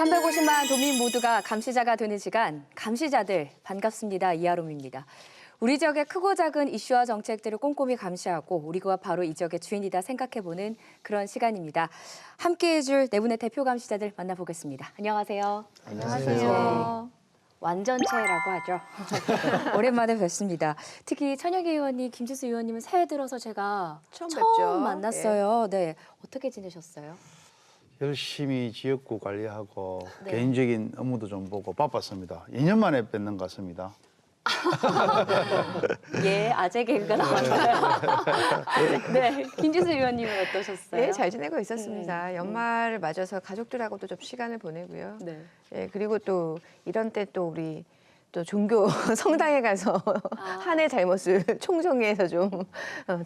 350만 도민 모두가 감시자가 되는 시간, 감시자들 반갑습니다. 이하롬입니다. 우리 지역의 크고 작은 이슈와 정책들을 꼼꼼히 감시하고 우리가 바로 이 지역의 주인이다 생각해보는 그런 시간입니다. 함께해 줄 네 분의 대표 감시자들 만나보겠습니다. 안녕하세요. 안녕하세요. 완전체라고 하죠. 오랜만에 뵙습니다. 특히 천혁 의원님, 김지수 의원님은 새해 들어서 제가 처음 뵙죠. 만났어요. 네, 어떻게 지내셨어요? 열심히 지역구 관리하고 네. 개인적인 업무도 좀 보고 바빴습니다. 2년 만에 뵙는 것 같습니다. 예, 아재 개그가 나왔어요. 네, 김지수 의원님은 어떠셨어요? 네, 잘 지내고 있었습니다. 연말을 맞아서 가족들하고도 좀 시간을 보내고요. 네. 예, 그리고 또 이런 때 또 우리 또 종교 성당에 가서 한 해 잘못을 총정리해서 좀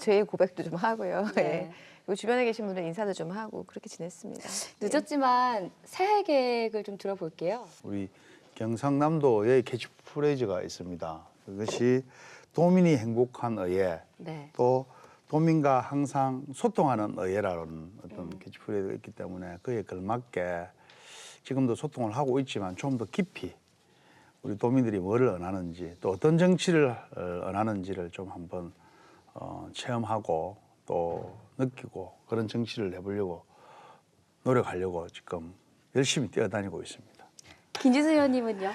죄의 고백도 좀 하고요. 네. 예. 그리고 주변에 계신 분들 인사도 좀 하고 그렇게 지냈습니다. 늦었지만 새해 계획을 좀 들어볼게요. 우리 경상남도의 캐치프레이즈가 있습니다. 그것이 도민이 행복한 의회, 네. 또 도민과 항상 소통하는 의회라는 어떤 캐치프레이즈가 있기 때문에 그에 걸맞게 지금도 소통을 하고 있지만 좀 더 깊이 우리 도민들이 뭐를 원하는지 또 어떤 정치를 원하는지를 좀 한번 체험하고 또 느끼고 그런 정치를 해보려고 노력하려고 지금 열심히 뛰어다니고 있습니다. 김지수 의원님은요?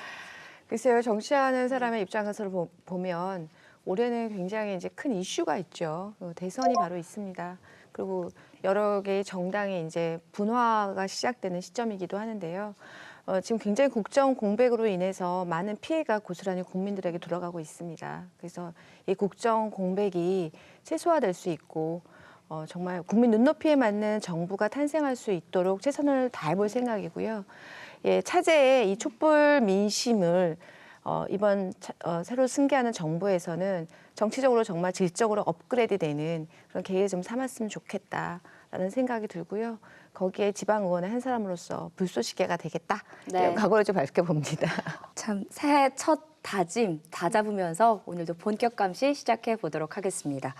글쎄요, 정치하는 사람의 입장에서 보면 올해는 굉장히 이제 큰 이슈가 있죠. 대선이 바로 있습니다. 그리고 여러 개의 정당이 이제 분화가 시작되는 시점이기도 하는데요. 지금 굉장히 국정 공백으로 인해서 많은 피해가 고스란히 국민들에게 돌아가고 있습니다. 그래서 이 국정 공백이 최소화될 수 있고 정말 국민 눈높이에 맞는 정부가 탄생할 수 있도록 최선을 다해볼 생각이고요. 예, 차제의 이 촛불 민심을 이번 새로 승계하는 정부에서는 정치적으로 정말 질적으로 업그레이드되는 그런 계기를 좀 삼았으면 좋겠다라는 생각이 들고요. 거기에 지방 의원의 한 사람으로서 불쏘시개가 되겠다. 네. 각오를 좀 밝혀봅니다. 참 새해 첫 다짐 다잡으면서 오늘도 본격 감시 시작해 보도록 하겠습니다.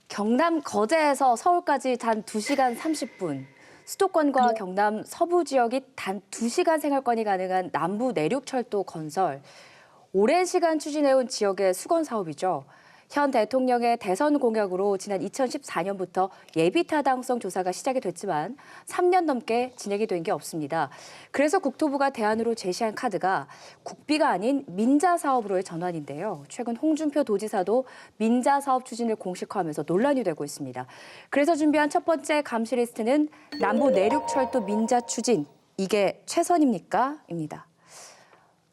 경남 거제에서 서울까지 단 2시간 30분. 수도권과 경남 서부 지역이 단 2시간 생활권이 가능한 남부 내륙철도 건설. 오랜 시간 추진해온 지역의 수건 사업이죠. 현 대통령의 대선 공약으로 지난 2014년부터 예비 타당성 조사가 시작이 됐지만 3년 넘게 진행이 된 게 없습니다. 그래서 국토부가 대안으로 제시한 카드가 국비가 아닌 민자 사업으로의 전환인데요. 최근 홍준표 도지사도 민자 사업 추진을 공식화하면서 논란이 되고 있습니다. 그래서 준비한 첫 번째 감시 리스트는 남부 내륙철도 민자 추진, 이게 최선입니까? 입니다.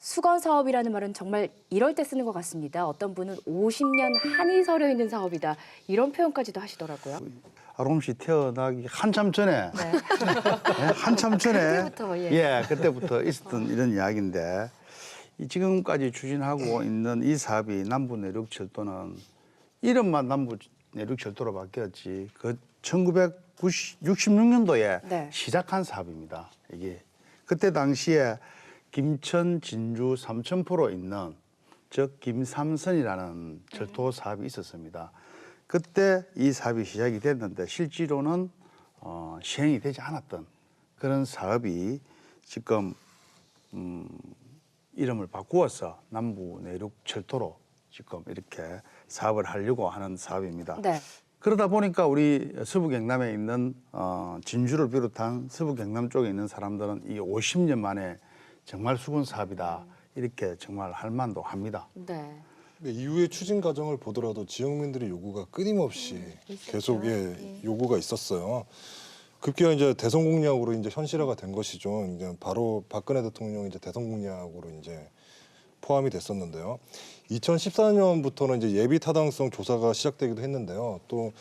수건 사업이라는 말은 정말 이럴 때 쓰는 것 같습니다. 어떤 분은 50년 한이 서려 있는 사업이다. 이런 표현까지도 하시더라고요. 아롬 씨 태어나기 한참 전에, 네. 네, 한참 전에, 그때부터, 예. 그때부터 있었던 이런 이야기인데 지금까지 추진하고 있는 이 사업이 남부 내륙철도는 이름만 남부 내륙철도로 바뀌었지 그 1966년도에 네. 시작한 사업입니다. 이게 그때 당시에 김천, 진주, 삼천포로 있는 즉 김삼선이라는 철도 사업이 있었습니다. 그때 이 사업이 시작이 됐는데 실제로는 시행이 되지 않았던 그런 사업이 지금 이름을 바꾸어서 남부 내륙 철도로 지금 이렇게 사업을 하려고 하는 사업입니다. 네. 그러다 보니까 우리 서부 경남에 있는 진주를 비롯한 서부 경남 쪽에 있는 사람들은 이 50년 만에 정말 수건 사업이다 이렇게 정말 할 만도 합니다. 네. 근데 이후의 추진 과정을 보더라도 지역민들의 요구가 끊임없이 계속 요구가 있었어요. 급기야 이제 대선 공약으로 이제 현실화가 된 것이죠. 이제 바로 박근혜 대통령 이제 대선 공약으로 이제 포함이 됐었는데요. 2014년부터는 이제 예비 타당성 조사가 시작되기도 했는데요. 또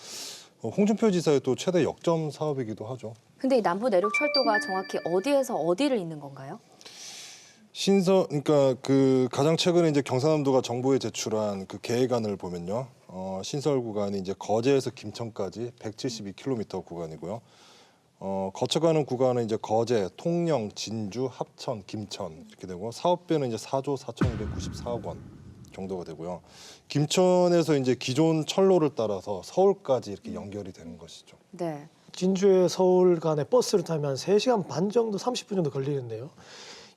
홍준표 지사의 또 최대 역점 사업이기도 하죠. 근데 이 남부 내륙 철도가 정확히 어디에서 어디를 잇는 건가요? 그러니까 그 가장 최근에 이제 경상남도가 정부에 제출한 그 계획안을 보면요. 신설 구간이 이제 거제에서 김천까지 172km 구간이고요. 거쳐가는 구간은 이제 거제, 통영, 진주, 합천, 김천 이렇게 되고 사업비는 이제 4조 4,294억 원 정도가 되고요. 김천에서 이제 기존 철로를 따라서 서울까지 이렇게 연결이 되는 것이죠. 네. 진주에 서울 간의 버스를 타면 3시간 반 정도 30분 정도 걸리는데요.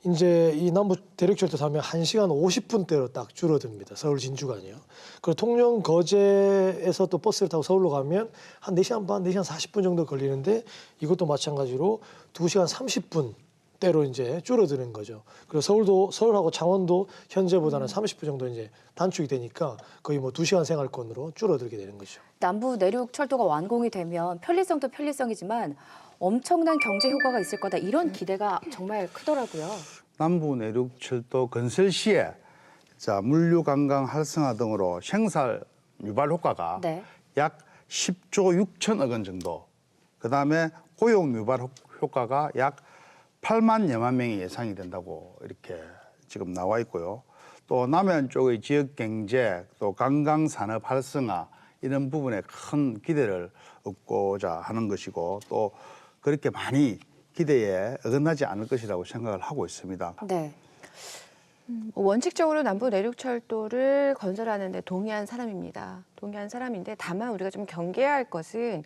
이제 이 남부 대륙철도 타면 1시간 50분대로 딱 줄어듭니다. 서울 진주 간이요. 그리고 통영 거제에서 또 버스를 타고 서울로 가면 한 4시간 반, 4시간 40분 정도 걸리는데 이것도 마찬가지로 2시간 30분대로 이제 줄어드는 거죠. 그리고 서울하고 창원도 현재보다는 30분 정도 이제 단축이 되니까 거의 뭐 2시간 생활권으로 줄어들게 되는 거죠. 남부 내륙 철도가 완공이 되면 편리성도 편리성이지만 엄청난 경제 효과가 있을 거다 이런 기대가 정말 크더라고요. 남부 내륙 철도 건설 시에 자 물류 관광 활성화 등으로 생산 유발 효과가 네. 약 10조 6천억 원 정도. 그다음에 고용 유발 효과가 약 8만여만 명이 예상이 된다고 이렇게 지금 나와 있고요. 또 남해안 쪽의 지역 경제, 또 관광 산업 활성화 이런 부분에 큰 기대를 얻고자 하는 것이고 또 그렇게 많이 기대에 어긋나지 않을 것이라고 생각을 하고 있습니다. 네. 원칙적으로 남부 내륙철도를 건설하는 데 동의한 사람입니다. 동의한 사람인데 다만 우리가 좀 경계해야 할 것은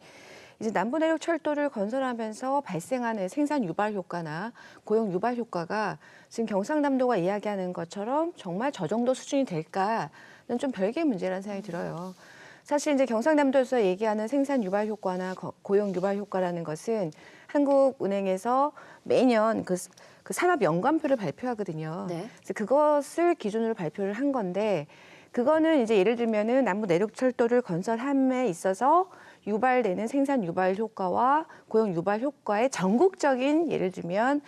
이제 남부 내륙철도를 건설하면서 발생하는 생산 유발 효과나 고용 유발 효과가 지금 경상남도가 이야기하는 것처럼 정말 저 정도 수준이 될까는 좀 별개의 문제라는 생각이 들어요. 사실 이제 경상남도에서 얘기하는 생산 유발 효과나 고용 유발 효과라는 것은 한국은행에서 매년 그 산업 연관표를 발표하거든요. 네. 그래서 그것을 기준으로 발표를 한 건데 그거는 이제 예를 들면은 남부 내륙철도를 건설함에 있어서 유발되는 생산 유발 효과와 고용 유발 효과의 전국적인 예를 들면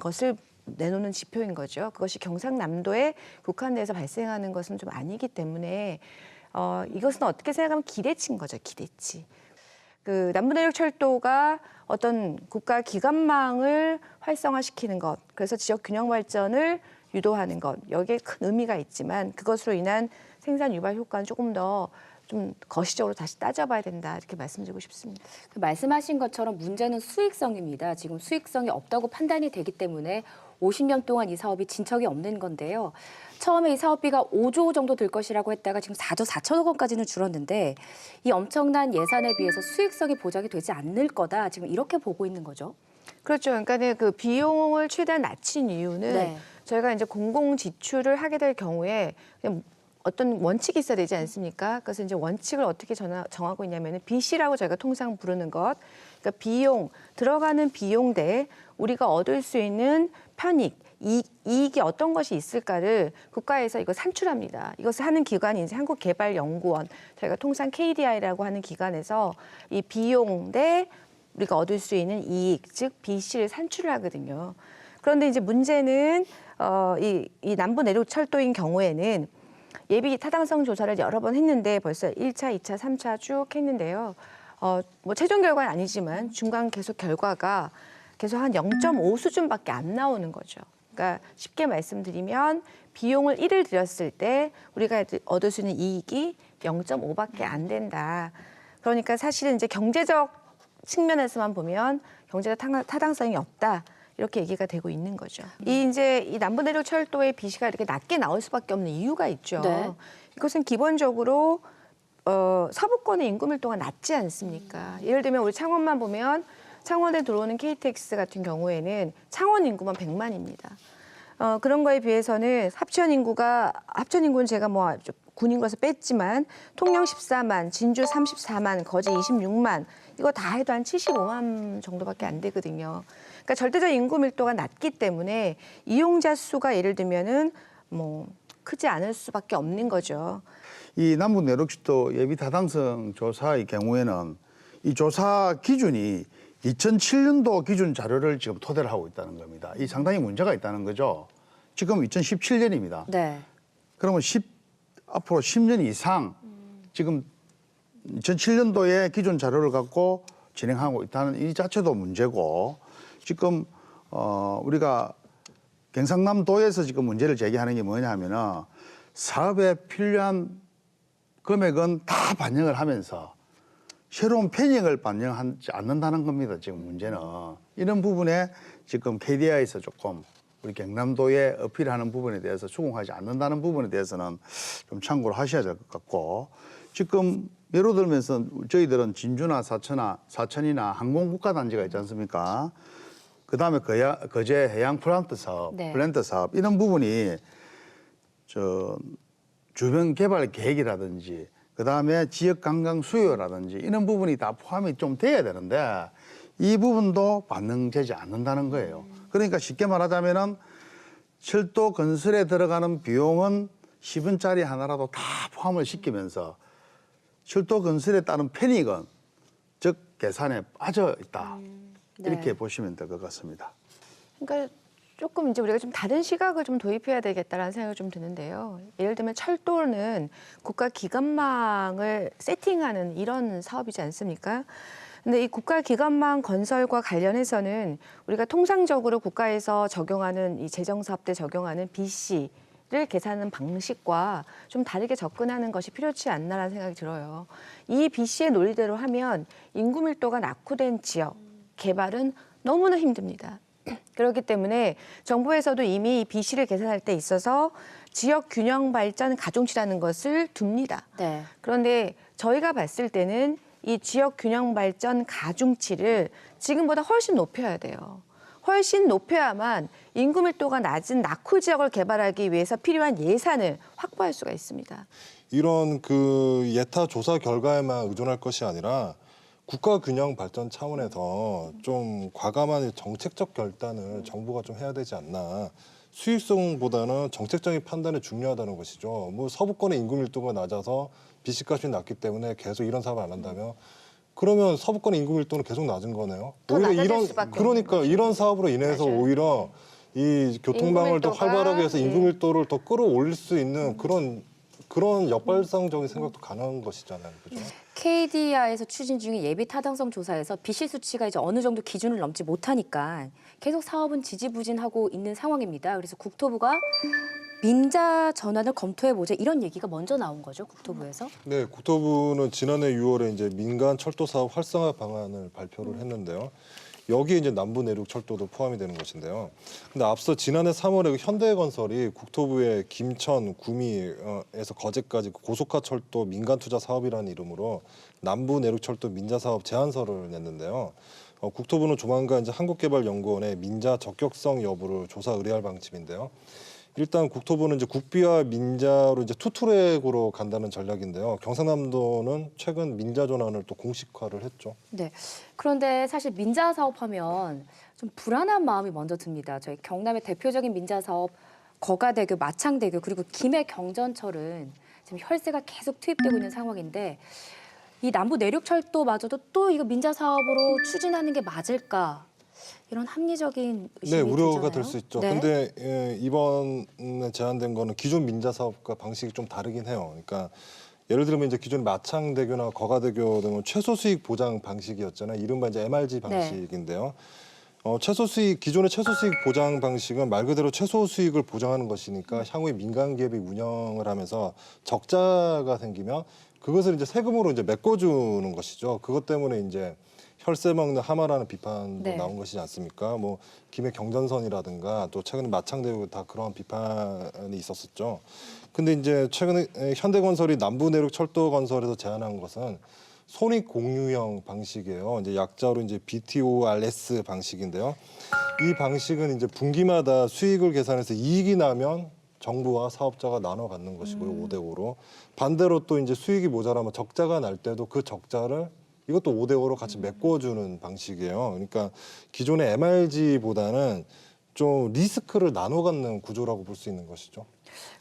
것을 내놓는 지표인 거죠. 그것이 경상남도에 국한돼서 발생하는 것은 좀 아니기 때문에 이것은 어떻게 생각하면 기대치인 거죠. 기대치. 그 남부내륙철도가 어떤 국가 기관망을 활성화시키는 것, 그래서 지역 균형 발전을 유도하는 것, 여기에 큰 의미가 있지만 그것으로 인한 생산 유발 효과는 조금 더 좀 거시적으로 다시 따져봐야 된다 이렇게 말씀드리고 싶습니다. 그 말씀하신 것처럼 문제는 수익성입니다. 지금 수익성이 없다고 판단이 되기 때문에 50년 동안 이 사업이 진척이 없는 건데요. 처음에 이 사업비가 5조 정도 들 것이라고 했다가 지금 4조 4천억 원까지는 줄었는데 이 엄청난 예산에 비해서 수익성이 보장이 되지 않을 거다. 지금 이렇게 보고 있는 거죠. 그렇죠. 그러니까 그 비용을 최대한 낮춘 이유는 네. 저희가 이제 공공 지출을 하게 될 경우에 그냥 어떤 원칙이 있어야 되지 않습니까? 그래서 이제 원칙을 어떻게 정하고 있냐면은 BC라고 저희가 통상 부르는 것, 그러니까 비용 들어가는 비용 대 우리가 얻을 수 있는 편익, 이익이 어떤 것이 있을까를 국가에서 이거 산출합니다. 이것을 하는 기관이 이제 한국개발연구원, 저희가 통상 KDI라고 하는 기관에서 이 비용 대 우리가 얻을 수 있는 이익, 즉 BC를 산출을 하거든요. 그런데 이제 문제는 이 남부 내륙 철도인 경우에는 예비 타당성 조사를 여러 번 했는데 벌써 1차, 2차, 3차 쭉 했는데요. 뭐 최종 결과는 아니지만 중간 계속 결과가 계속 한 0.5 수준밖에 안 나오는 거죠. 그러니까 쉽게 말씀드리면 비용을 1을 들였을 때 우리가 얻을 수 있는 이익이 0.5밖에 안 된다. 그러니까 사실은 이제 경제적 측면에서만 보면 경제적 타당성이 없다. 이렇게 얘기가 되고 있는 거죠. 이 남부내륙철도의 BC가 이렇게 낮게 나올 수밖에 없는 이유가 있죠. 네. 이것은 기본적으로 서부권의 인구 밀도가 낮지 않습니까? 예를 들면 우리 창원만 보면 창원에 들어오는 KTX 같은 경우에는 창원 인구만 100만입니다. 그런 거에 비해서는 합천 인구는 제가 뭐 군인구라서 뺐지만 통영 14만, 진주 34만, 거제 26만 이거 다 해도 한 75만 정도밖에 안 되거든요. 그러니까 절대적 인구 밀도가 낮기 때문에 이용자 수가 예를 들면은 뭐 크지 않을 수밖에 없는 거죠. 이 남부 내륙철도 예비 타당성 조사의 경우에는 이 조사 기준이 2007년도 기준 자료를 지금 토대로 하고 있다는 겁니다. 이 상당히 문제가 있다는 거죠. 지금 2017년입니다. 네. 그러면 앞으로 10년 이상 지금 2007년도의 기준 자료를 갖고 진행하고 있다는 이 자체도 문제고 지금 우리가 경상남도에서 지금 문제를 제기하는 게 뭐냐 하면은 사업에 필요한 금액은 다 반영을 하면서 새로운 편익을 반영하지 않는다는 겁니다. 지금 문제는. 이런 부분에 지금 KDI에서 조금 우리 경남도에 어필하는 부분에 대해서 수긍하지 않는다는 부분에 대해서는 좀 참고를 하셔야 될 것 같고 지금 예로 들면서 저희들은 진주나 사천이나 항공국가단지가 있지 않습니까? 그다음에 거제 해양 플란트 사업, 네. 플랜트 사업 이런 부분이 저 주변 개발 계획이라든지 그다음에 지역 관광 수요라든지 이런 부분이 다 포함이 좀 돼야 되는데 이 부분도 반영되지 않는다는 거예요. 그러니까 쉽게 말하자면은 철도 건설에 들어가는 비용은 10원짜리 하나라도 다 포함을 시키면서 철도 건설에 따른 편익은 즉 계산에 빠져 있다. 네. 이렇게 보시면 될 것 같습니다. 그러니까 조금 이제 우리가 좀 다른 시각을 좀 도입해야 되겠다라는 생각이 좀 드는데요. 예를 들면 철도는 국가 기관망을 세팅하는 이런 사업이지 않습니까? 근데 이 국가 기관망 건설과 관련해서는 우리가 통상적으로 국가에서 적용하는 이 재정 사업 때 적용하는 BC를 계산하는 방식과 좀 다르게 접근하는 것이 필요치 않나라는 생각이 들어요. 이 BC의 논리대로 하면 인구 밀도가 낙후된 지역 개발은 너무나 힘듭니다. 그렇기 때문에 정부에서도 이미 이 BC를 계산할 때 있어서 지역 균형 발전 가중치라는 것을 둡니다. 네. 그런데 저희가 봤을 때는 이 지역 균형 발전 가중치를 지금보다 훨씬 높여야 돼요. 훨씬 높여야만 인구 밀도가 낮은 낙후 지역을 개발하기 위해서 필요한 예산을 확보할 수가 있습니다. 이런 그 예타 조사 결과에만 의존할 것이 아니라 국가 균형 발전 차원에서 좀 과감한 정책적 결단을 정부가 좀 해야 되지 않나. 수익성보다는 정책적인 판단이 중요하다는 것이죠. 뭐 서부권의 인구 밀도가 낮아서 BC값이 낮기 때문에 계속 이런 사업을 안 한다면 그러면 서부권의 인구 밀도는 계속 낮은 거네요. 더 오히려 낮아질 이런 수밖에 그러니까 없는 이런 사업으로 인해서 맞아요. 오히려 이 교통망을 더 인구 밀도가, 활발하게 해서 인구 예. 밀도를 더 끌어올릴 수 있는 그런 역발상적인 생각도 가능한 것이잖아요. 그죠? KDI에서 추진 중인 예비 타당성 조사에서 BC 수치가 이제 어느 정도 기준을 넘지 못하니까 계속 사업은 지지부진하고 있는 상황입니다. 그래서 국토부가 민자 전환을 검토해보자 이런 얘기가 먼저 나온 거죠, 국토부에서. 네, 국토부는 지난해 6월에 이제 민간 철도 사업 활성화 방안을 발표를 했는데요. 여기에 이제 남부 내륙 철도도 포함이 되는 것인데요. 근데 앞서 지난해 3월에 현대건설이 국토부의 김천, 구미에서 거제까지 고속화 철도 민간 투자 사업이라는 이름으로 남부 내륙 철도 민자 사업 제안서를 냈는데요. 국토부는 조만간 이제 한국개발연구원에 민자 적격성 여부를 조사 의뢰할 방침인데요. 일단 국토부는 이제 국비와 민자로 이제 투트랙으로 간다는 전략인데요. 경상남도는 최근 민자 전환을 또 공식화를 했죠. 네. 그런데 사실 민자 사업하면 좀 불안한 마음이 먼저 듭니다. 저희 경남의 대표적인 민자 사업 거가대교, 마창대교 그리고 김해 경전철은 지금 혈세가 계속 투입되고 있는 상황인데 이 남부 내륙철도마저도 또 이거 민자 사업으로 추진하는 게 맞을까? 이런 합리적인 의심이 네, 우려가 들잖아요. 될 수 있죠. 네. 근데 이번에 제안된 거는 기존 민자 사업과 방식이 좀 다르긴 해요. 그러니까 예를 들면 이제 기존 마창대교나 거가대교 등은 최소 수익 보장 방식이었잖아요. 이른바 이제 MRG 방식인데요. 기존의 최소 수익 보장 방식은 말 그대로 최소 수익을 보장하는 것이니까 향후에 민간 기업이 운영을 하면서 적자가 생기면 그것을 이제 세금으로 이제 메꿔주는 것이죠. 그것 때문에 이제 혈세 먹는 하마라는 비판도 네. 나온 것이지 않습니까? 뭐 김해 경전선이라든가 또 최근에 마창대교 다 그런 비판이 있었었죠. 근데 이제 최근에 현대건설이 남부 내륙 철도 건설에서 제안한 것은 손익 공유형 방식이에요. 이제 약자로 이제 BTORS 방식인데요. 이 방식은 이제 분기마다 수익을 계산해서 이익이 나면 정부와 사업자가 나눠 갖는 것이고요. 5대5로. 반대로 또 이제 수익이 모자라면 적자가 날 때도 그 적자를 이것도 5대5로 같이 메꿔주는 방식이에요. 그러니까 기존의 MRG보다는 좀 리스크를 나눠 갖는 구조라고 볼 수 있는 것이죠.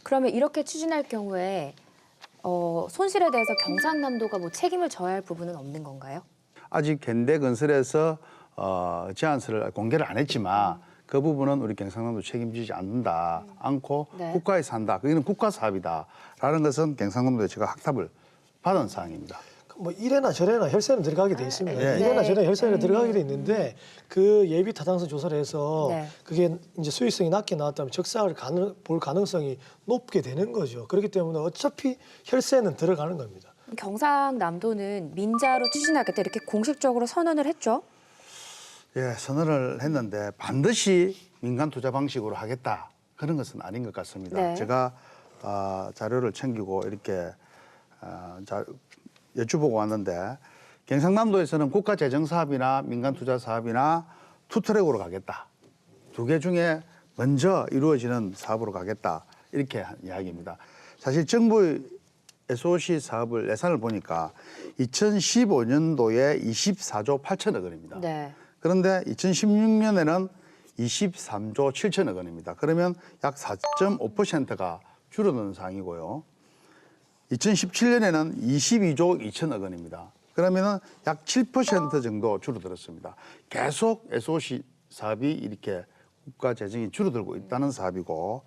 그러면 이렇게 추진할 경우에 손실에 대해서 경상남도가 뭐 책임을 져야 할 부분은 없는 건가요? 아직 현대건설에서 제안서를 공개를 안 했지만 그 부분은 우리 경상남도 책임지지 않고 네. 국가에서 한다. 그게는 국가 사업이다라는 것은 경상남도에 제가 확답을 받은 사항입니다. 뭐 이래나 저래나 혈세는 들어가게 돼 있습니다. 네. 이래나 네. 저래나 혈세는 들어가게 돼 있는데 그 예비 타당성 조사를 해서 네. 그게 이제 수익성이 낮게 나왔다면 적상을 볼 가능성이 높게 되는 거죠. 그렇기 때문에 어차피 혈세는 들어가는 겁니다. 경상남도는 민자로 추진하겠다 이렇게 공식적으로 선언을 했죠. 예, 선언을 했는데 반드시 민간 투자 방식으로 하겠다 그런 것은 아닌 것 같습니다. 네. 제가 자료를 챙기고 이렇게 자, 여쭤보고 왔는데 경상남도에서는 국가재정사업이나 민간투자사업이나 투트랙으로 가겠다. 두 개 중에 먼저 이루어지는 사업으로 가겠다. 이렇게 한 이야기입니다. 사실 정부의 SOC 사업을 예산을 보니까 2015년도에 24조 8천억 원입니다. 네. 그런데 2016년에는 23조 7천억 원입니다. 그러면 약 4.5%가 줄어드는 상황이고요. 2017년에는 22조 2천억 원입니다. 그러면은 약 7% 정도 줄어들었습니다. 계속 SOC 사업이 이렇게 국가 재정이 줄어들고 있다는 사업이고,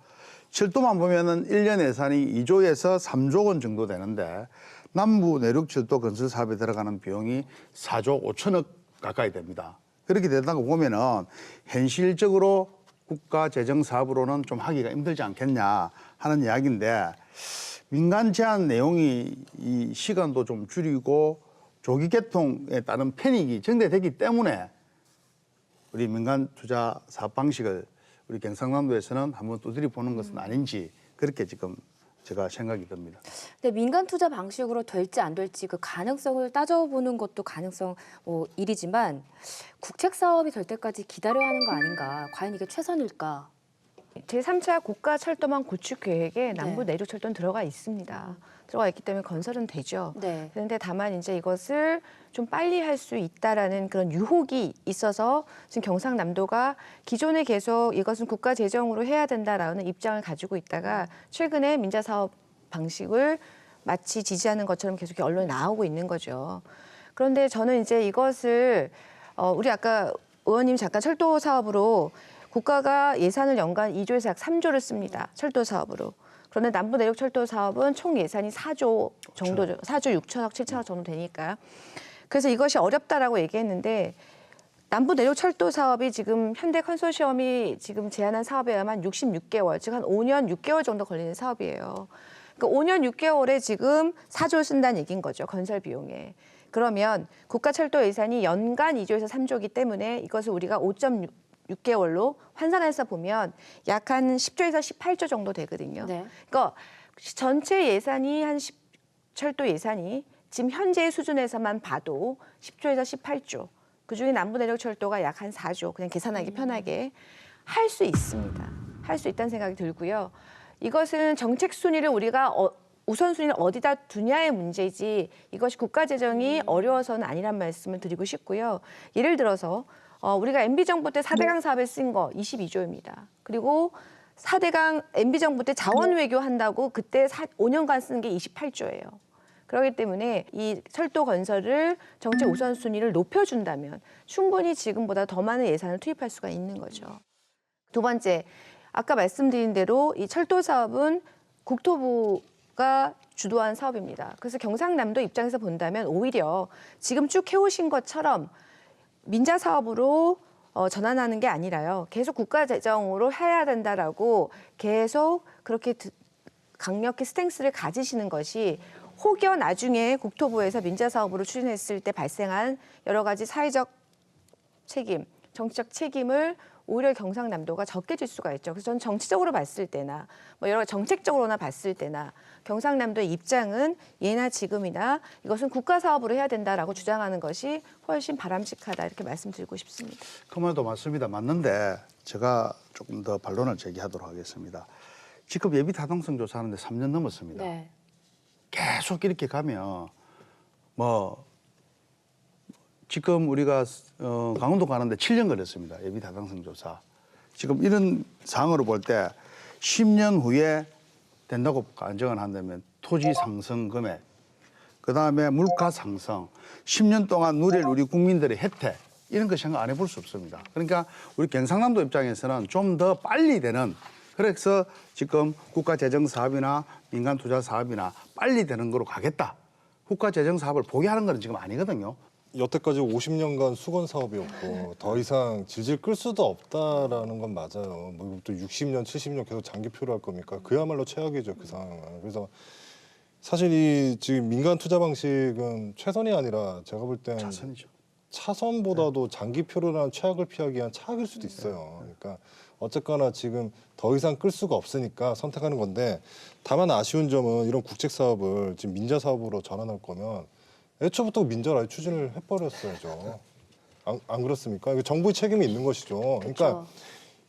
철도만 보면은 1년 예산이 2조에서 3조 원 정도 되는데 남부 내륙 철도 건설 사업에 들어가는 비용이 4조 5천억 가까이 됩니다. 그렇게 된다고 보면은 현실적으로 국가 재정 사업으로는 좀 하기가 힘들지 않겠냐 하는 이야기인데, 민간 제한 내용이 이 시간도 좀 줄이고 조기 개통에 따른 패닉이 정대되기 때문에 우리 민간 투자 사업 방식을 우리 경상남도에서는 한번 두드려 보는 것은 아닌지, 그렇게 지금 제가 생각이 듭니다. 근데 민간 투자 방식으로 될지 안 될지 그 가능성을 따져보는 것도 가능성 일이지만 국책 사업이 될 때까지 기다려야 하는 거 아닌가? 과연 이게 최선일까? 제3차 국가 철도망 구축 계획에 남부 네. 내륙 철도는 들어가 있습니다. 들어가 있기 때문에 건설은 되죠. 네. 그런데 다만 이제 이것을 좀 빨리 할 수 있다라는 그런 유혹이 있어서 지금 경상남도가 기존에 계속 이것은 국가 재정으로 해야 된다라는 입장을 가지고 있다가 최근에 민자사업 방식을 마치 지지하는 것처럼 계속 언론에 나오고 있는 거죠. 그런데 저는 이제 이것을 우리 아까 의원님 잠깐 철도 사업으로 국가가 예산을 연간 2조에서 약 3조를 씁니다. 철도 사업으로. 그런데 남부 내륙 철도 사업은 총 예산이 4조 정도, 4조 6천억, 7천억 정도 되니까. 그래서 이것이 어렵다라고 얘기했는데 남부 내륙 철도 사업이 지금 현대 컨소시엄이 지금 제안한 사업에 의하면 66개월, 즉 한 5년 6개월 정도 걸리는 사업이에요. 그러니까 5년 6개월에 지금 4조를 쓴다는 얘기인 거죠. 건설 비용에. 그러면 국가 철도 예산이 연간 2조에서 3조이기 때문에 이것을 우리가 5.6개월로 환산해서 보면 약 한 10조에서 18조 정도 되거든요. 네. 그러니까 전체 예산이 철도 예산이 지금 현재의 수준에서만 봐도 10조에서 18조. 그중에 남부 내륙 철도가 약 한 4조. 그냥 계산하기 편하게 할 수 있습니다. 할 수 있다는 생각이 들고요. 이것은 정책 순위를 우리가 우선순위를 어디다 두냐의 문제지 이것이 국가 재정이 어려워서는 아니란 말씀을 드리고 싶고요. 예를 들어서 우리가 MB정부 때 4대강 사업에 쓴 거 22조입니다. 그리고 4대강 MB정부 때 자원외교 한다고 그때 5년간 쓴 게 28조예요. 그렇기 때문에 이 철도 건설을 정책 우선순위를 높여준다면 충분히 지금보다 더 많은 예산을 투입할 수가 있는 거죠. 두 번째, 아까 말씀드린 대로 이 철도 사업은 국토부가 주도한 사업입니다. 그래서 경상남도 입장에서 본다면 오히려 지금 쭉 해오신 것처럼 민자 사업으로 전환하는 게 아니라요. 계속 국가 재정으로 해야 된다라고 계속 그렇게 강력히 스탠스를 가지시는 것이 혹여 나중에 국토부에서 민자 사업으로 추진했을 때 발생한 여러 가지 사회적 책임, 정치적 책임을 오히려 경상남도가 적게 질 수가 있죠. 그래서 저는 정치적으로 봤을 때나 여러 정책적으로나 봤을 때나 경상남도의 입장은 예나 지금이나 이것은 국가 사업으로 해야 된다라고 주장하는 것이 훨씬 바람직하다 이렇게 말씀드리고 싶습니다. 그 말도 맞습니다. 맞는데 제가 조금 더 반론을 제기하도록 하겠습니다. 지금 예비 타당성 조사하는데 3년 넘었습니다. 네. 계속 이렇게 가면 지금 우리가 강원도 가는데 7년 걸렸습니다. 예비 타당성 조사. 지금 이런 상황으로 볼 때 10년 후에 된다고 가정을 한다면 토지 상승 금액, 그다음에 물가 상승, 10년 동안 누릴 우리 국민들의 혜택, 이런 거 생각 안 해볼 수 없습니다. 그러니까 우리 경상남도 입장에서는 좀 더 빨리 되는, 그래서 지금 국가재정사업이나 민간투자사업이나 빨리 되는 거로 가겠다. 국가재정사업을 포기하는 건 지금 아니거든요. 여태까지 50년간 수건 사업이었고 더 이상 질질 끌 수도 없다라는 건 맞아요. 뭐 또 60년, 70년 계속 장기표로 할 겁니까? 그야말로 최악이죠, 그 상황은. 그래서 사실 이 지금 민간 투자 방식은 최선이 아니라 제가 볼 땐 자선이죠. 차선보다도 장기 표류라는 최악을 피하기 위한 차악일 수도 있어요. 그러니까 어쨌거나 지금 더 이상 끌 수가 없으니까 선택하는 건데, 다만 아쉬운 점은 이런 국책 사업을 지금 민자 사업으로 전환할 거면 애초부터 민자를 아예 추진을 해버렸어야죠. 안 그렇습니까? 이거 정부의 책임이 있는 것이죠. 그러니까 그렇죠.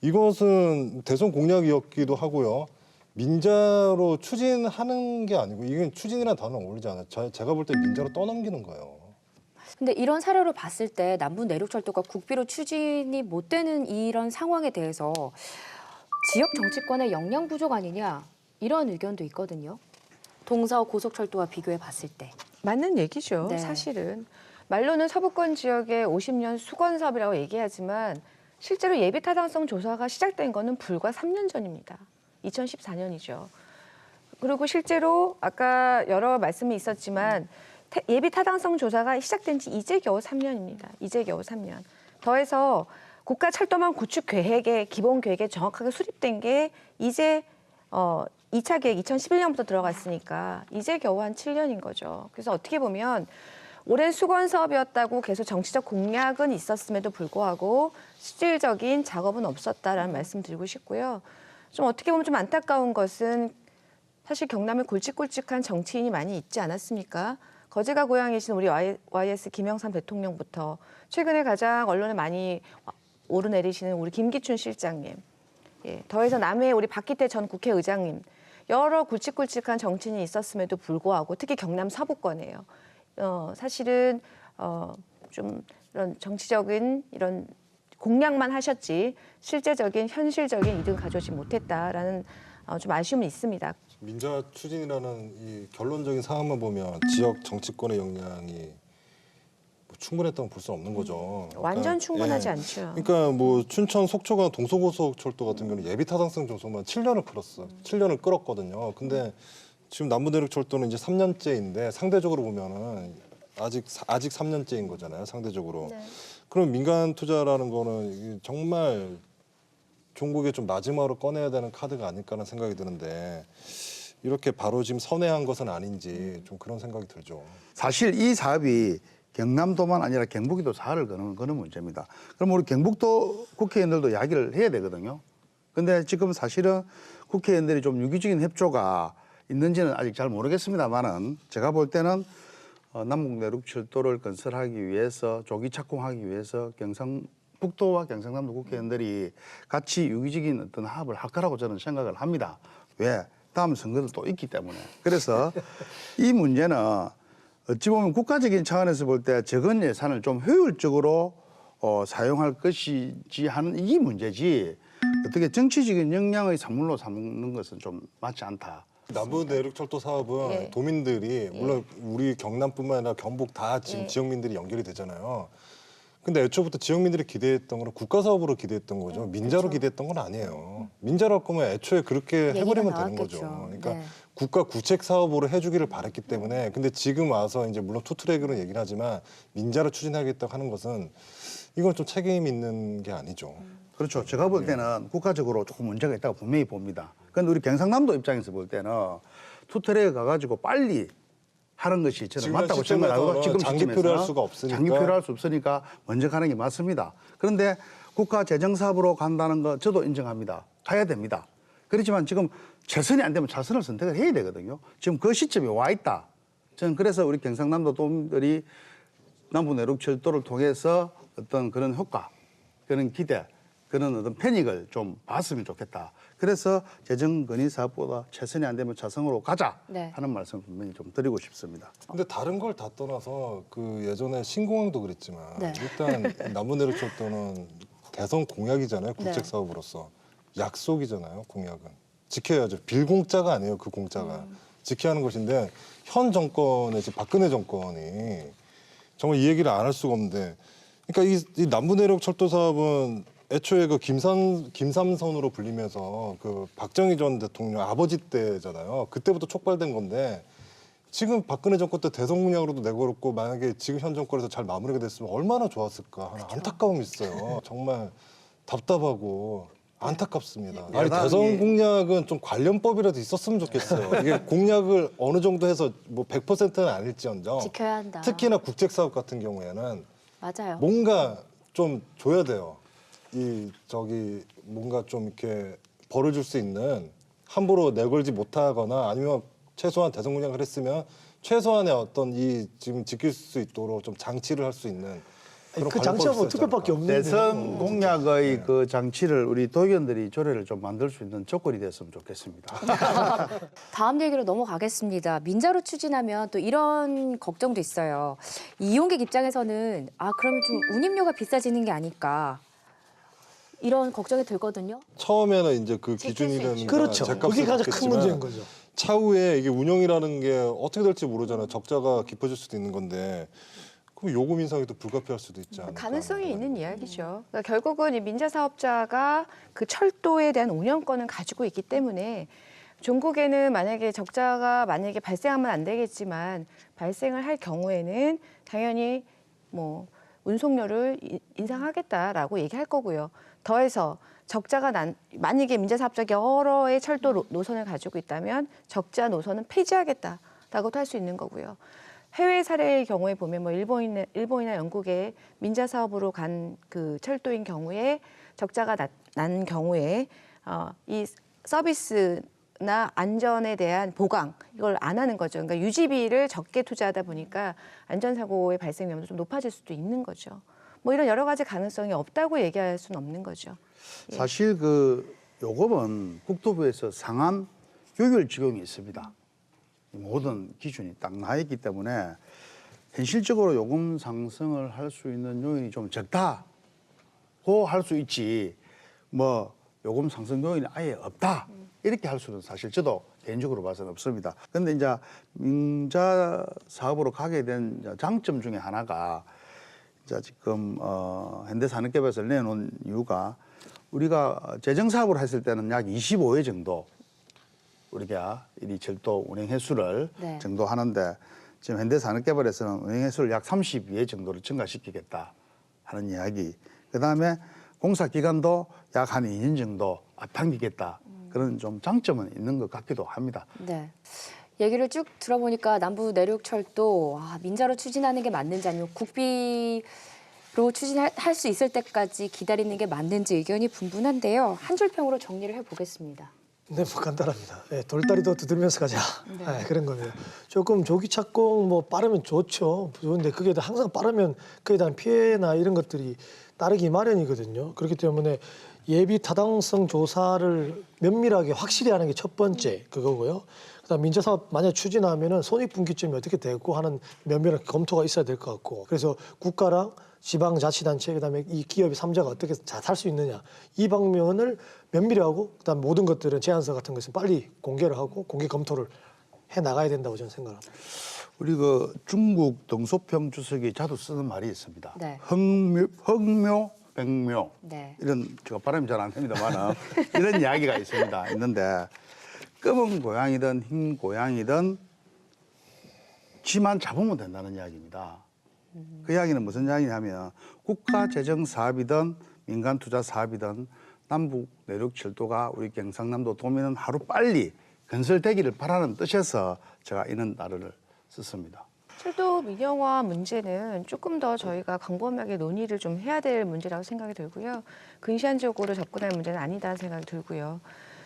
이것은 대선 공약이었기도 하고요. 민자로 추진하는 게 아니고, 이건 추진이라는 단어는 어울리지 않아요. 제가 볼 때 민자로 떠넘기는 거예요. 근데 이런 사례로 봤을 때 남부 내륙철도가 국비로 추진이 못 되는 이런 상황에 대해서 지역 정치권의 역량 부족 아니냐 이런 의견도 있거든요. 동서 고속철도와 비교해 봤을 때. 맞는 얘기죠. 네. 사실은 말로는 서부권 지역의 50년 수건 사업이라고 얘기하지만 실제로 예비 타당성 조사가 시작된 거는 불과 3년 전입니다. 2014년이죠. 그리고 실제로 아까 여러 말씀이 있었지만 예비 타당성 조사가 시작된 지 이제 겨우 3년입니다. 이제 겨우 3년. 더해서 국가 철도망 구축 계획의 기본 계획에 정확하게 수립된 게 이제 2차 계획 2011년부터 들어갔으니까 이제 겨우 한 7년인 거죠. 그래서 어떻게 보면 오랜 수건 사업이었다고 계속 정치적 공약은 있었음에도 불구하고 실질적인 작업은 없었다라는 말씀 드리고 싶고요. 좀 어떻게 보면 좀 안타까운 것은 사실 경남에 굵직굵직한 정치인이 많이 있지 않았습니까? 거제가 고향이신 우리 YS 김영삼 대통령부터 최근에 가장 언론에 많이 오르내리시는 우리 김기춘 실장님, 더해서 남해의 우리 박기태 전 국회의장님, 여러 굵직굵직한 정치인이 있었음에도 불구하고 특히 경남 서부권이에요. 사실은 좀 이런 정치적인 이런 공약만 하셨지 실제적인 현실적인 이득을 가져오지 못했다라는 좀 아쉬움이 있습니다. 민자 추진이라는 이 결론적인 상황만 보면 지역 정치권의 역량이 뭐 충분했다고 볼 수는 없는 거죠. 완전 충분하지 예. 않죠. 그러니까 뭐 춘천 속초간 동서고속철도 같은 경우는 예비 타당성 조사만 7년을 끌었어. 7년을 끌었거든요. 근데 지금 남부내륙철도는 이제 3년째인데 상대적으로 보면은 아직 3년째인 거잖아요. 상대적으로. 네. 그럼 민간 투자라는 거는 이게 정말 종국에 좀 마지막으로 꺼내야 되는 카드가 아닐까라는 생각이 드는데, 이렇게 바로 지금 선회한 것은 아닌지 좀 그런 생각이 들죠. 사실 이 사업이 경남도만 아니라 경북에도 사활을 거는 문제입니다. 그럼 우리 경북도 국회의원들도 이야기를 해야 되거든요. 근데 지금 사실은 국회의원들이 좀 유기적인 협조가 있는지는 아직 잘 모르겠습니다만은, 제가 볼 때는 남북내륙철도를 건설하기 위해서 조기 착공하기 위해서 경상북도와 경상남도 국회의원들이 같이 유기적인 어떤 합을 할 거라고 저는 생각을 합니다. 왜? 다음 선거도 또 있기 때문에. 그래서 이 문제는 어찌 보면 국가적인 차원에서 볼 때 적은 예산을 좀 효율적으로 사용할 것이지 하는 이 문제지, 어떻게 정치적인 역량의 산물로 삼는 것은 좀 맞지 않다. 남부내륙철도 사업은 예. 도민들이 물론 우리 경남뿐만 아니라 경북 다 지금 예. 지역민들이 연결이 되잖아요. 근데 애초부터 지역민들이 기대했던 거는 국가 사업으로 기대했던 거죠. 민자로 기대했던 건 아니에요. 민자로 할 거면 애초에 그렇게 해버리면 되는 거죠. 그러니까 네. 국가 구책 사업으로 해주기를 바랬기 때문에. 근데 지금 와서 이제 물론 투트랙으로 얘기를 하지만 민자로 추진하겠다고 하는 것은 이건 좀 책임 있는 게 아니죠. 그렇죠. 제가 볼 때는 국가적으로 조금 문제가 있다고 분명히 봅니다. 그런데 우리 경상남도 입장에서 볼 때는 투트랙에 가가지고 빨리 하는 것이 저는 지금 맞다고 생각하고, 지금 장기 시점에서 표류할 수가 없으니까. 장기 표류할 수 없으니까 먼저 가는 게 맞습니다. 그런데 국가 재정 사업으로 간다는 거 저도 인정합니다. 가야 됩니다. 그렇지만 지금 최선이 안 되면 차선을 선택을 해야 되거든요. 지금 그 시점에 와 있다. 저는 그래서 우리 경상남도 도민들이 남부내륙철도를 통해서 어떤 그런 효과, 그런 기대, 그런 어떤 패닉을 좀 봤으면 좋겠다. 그래서 재정 건의 사업보다 최선이 안 되면 차선으로 가자 네. 하는 말씀 분명히 좀 드리고 싶습니다. 근데 다른 걸 다 떠나서 그 예전에 신공항도 그랬지만 네. 일단 남부내륙철도는 대선 공약이잖아요. 국책 네. 사업으로서 약속이잖아요. 공약은 지켜야죠. 빌공짜가 아니에요. 그 공짜가 지켜야 하는 것인데, 현 정권의 지금 박근혜 정권이 정말 이 얘기를 안 할 수가 없는데, 그러니까 이 남부내륙철도 사업은 애초에 그 김삼선으로 불리면서 그 박정희 전 대통령 아버지 때잖아요. 그때부터 촉발된 건데, 지금 박근혜 정권 때 대선 공약으로도 내걸었고, 만약에 지금 현 정권에서 잘 마무리가 됐으면 얼마나 좋았을까 하는 안타까움이 있어요. 정말 답답하고 안타깝습니다. 아니, 야당이- 대선 공약은 좀 관련법이라도 있었으면 좋겠어요. 이게 공약을 어느 정도 해서 뭐 100%는 아닐지언정 지켜야 한다. 특히나 국책 사업 같은 경우에는 맞아요. 뭔가 좀 줘야 돼요. 뭔가 좀 이렇게 벌을 줄 수 있는, 함부로 내걸지 못하거나 아니면 최소한 대선 공약을 했으면 최소한의 어떤 지금 지킬 수 있도록 좀 장치를 할 수 있는 그런 그 관리법이 장치가 뭐 있었지 투표밖에 않을까. 없는데. 대선 공약의 그 장치를 우리 도의원들이 조례를 좀 만들 수 있는 조건이 됐으면 좋겠습니다. 다음 얘기로 넘어가겠습니다. 민자로 추진하면 또 이런 걱정도 있어요. 이용객 입장에서는 그러면 좀 운임료가 비싸지는 게 아닐까 이런 걱정이 들거든요. 처음에는 이제 그 기준이라는 그렇죠. 그게 가장 큰 문제인 거죠. 차후에 이게 운영이라는 게 어떻게 될지 모르잖아요. 적자가 깊어질 수도 있는 건데 그럼 요금 인상이 또 불가피할 수도 있지 않을까. 가능성이 있는 이야기죠. 그러니까 결국은 이 민자 사업자가 그 철도에 대한 운영권을 가지고 있기 때문에 종국에는 만약에 적자가 발생하면 안 되겠지만 발생을 할 경우에는 당연히 뭐 운송료를 인상하겠다라고 얘기할 거고요. 더해서 만약에 민자 사업자가 여러의 철도 노선을 가지고 있다면 적자 노선은 폐지하겠다라고도 할 수 있는 거고요. 해외 사례의 경우에 보면 뭐 일본이나 영국의 민자 사업으로 간 그 철도인 경우에 적자가 난 경우에 이 서비스나 안전에 대한 보강 이걸 안 하는 거죠. 그러니까 유지비를 적게 투자하다 보니까 안전사고의 발생 위험도 좀 높아질 수도 있는 거죠. 뭐 이런 여러 가지 가능성이 없다고 얘기할 수는 없는 거죠. 예. 사실 그 요금은 국토부에서 상한 요율 적용이 있습니다. 모든 기준이 딱 나 있기 때문에 현실적으로 요금 상승을 할 수 있는 요인이 좀 적다고 할 수 있지, 뭐 요금 상승 요인이 아예 없다 이렇게 할 수는 사실 저도 개인적으로 봐서는 없습니다. 그런데 이제 민자 사업으로 가게 된 장점 중에 하나가 이제 지금 현대산업개발에서 내놓은 이유가 우리가 재정 사업을 했을 때는 약 25회 정도 우리가 이 철도 운행 횟수를 네. 정도 하는데 지금 현대산업개발에서는 운행 횟수를 약 32회 정도를 증가시키겠다 하는 이야기. 그다음에 공사 기간도 약 한 2년 정도 앞당기겠다. 그런 좀 장점은 있는 것 같기도 합니다. 네. 얘기를 쭉 들어보니까 남부 내륙철도 민자로 추진하는 게 맞는지 아니면 국비로 추진할 수 있을 때까지 기다리는 게 맞는지 의견이 분분한데요. 한 줄 평으로 정리를 해보겠습니다. 네, 뭐 간단합니다. 돌다리도 두드리면서 가자. 그런 거예요. 조금 조기 착공 뭐 빠르면 좋죠. 좋은데 그게 항상 빠르면 그에 대한 피해나 이런 것들이 따르기 마련이거든요. 그렇기 때문에 예비 타당성 조사를 면밀하게 확실히 하는 게 첫 번째 그거고요. 그다음 민자 사업 만약 추진하면은 손익분기점이 어떻게 되고 하는 면밀한 검토가 있어야 될 것 같고. 그래서 국가랑 지방자치단체 그다음에 이 기업이 삼자가 어떻게 잘 살 수 있느냐 이 방면을 면밀히 하고 그다음 모든 것들은 제안서 같은 것은 빨리 공개를 하고 공개 검토를 해 나가야 된다고 저는 생각합니다. 우리 그 중국 덩소평 주석이 자주 쓰는 말이 있습니다. 네. 흑묘, 백묘. 네. 이런 제가 발음이 잘 안 됩니다만 이런 이야기가 있는데 검은 고양이든 흰 고양이든 쥐만 잡으면 된다는 이야기입니다. 그 이야기는 무슨 이야기냐면 국가 재정 사업이든 민간 투자 사업이든 남북 내륙 철도가 우리 경상남도 도민은 하루 빨리 건설되기를 바라는 뜻에서 제가 이런 단어를 썼습니다. 철도 민영화 문제는 조금 더 저희가 광범위하게 논의를 좀 해야 될 문제라고 생각이 들고요. 근시안적으로 접근할 문제는 아니다는 생각이 들고요.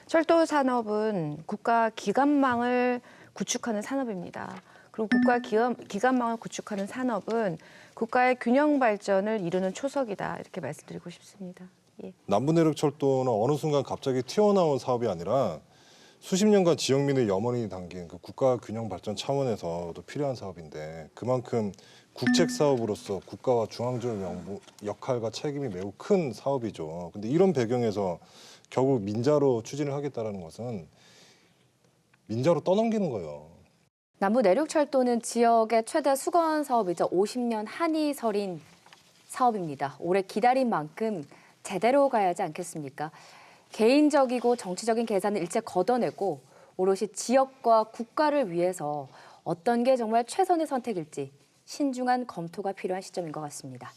철도 산업은 국가 기관망을 구축하는 산업입니다. 그리고 국가 기관망을 구축하는 산업은 국가의 균형 발전을 이루는 초석이다. 이렇게 말씀드리고 싶습니다. 예. 남부내륙철도는 어느 순간 갑자기 튀어나온 사업이 아니라 수십 년간 지역민의 염원이 담긴 그 국가 균형 발전 차원에서도 필요한 사업인데 그만큼 국책 사업으로서 국가와 중앙정 역할과 책임이 매우 큰 사업이죠. 근데 이런 배경에서 결국 민자로 추진을 하겠다는 것은 민자로 떠넘기는 거예요. 남부 내륙철도는 지역의 최대 수건 사업이자 50년 한이 서린 사업입니다. 오래 기다린 만큼 제대로 가야 하지 않겠습니까? 개인적이고 정치적인 계산을 일체 걷어내고 오롯이 지역과 국가를 위해서 어떤 게 정말 최선의 선택일지 신중한 검토가 필요한 시점인 것 같습니다.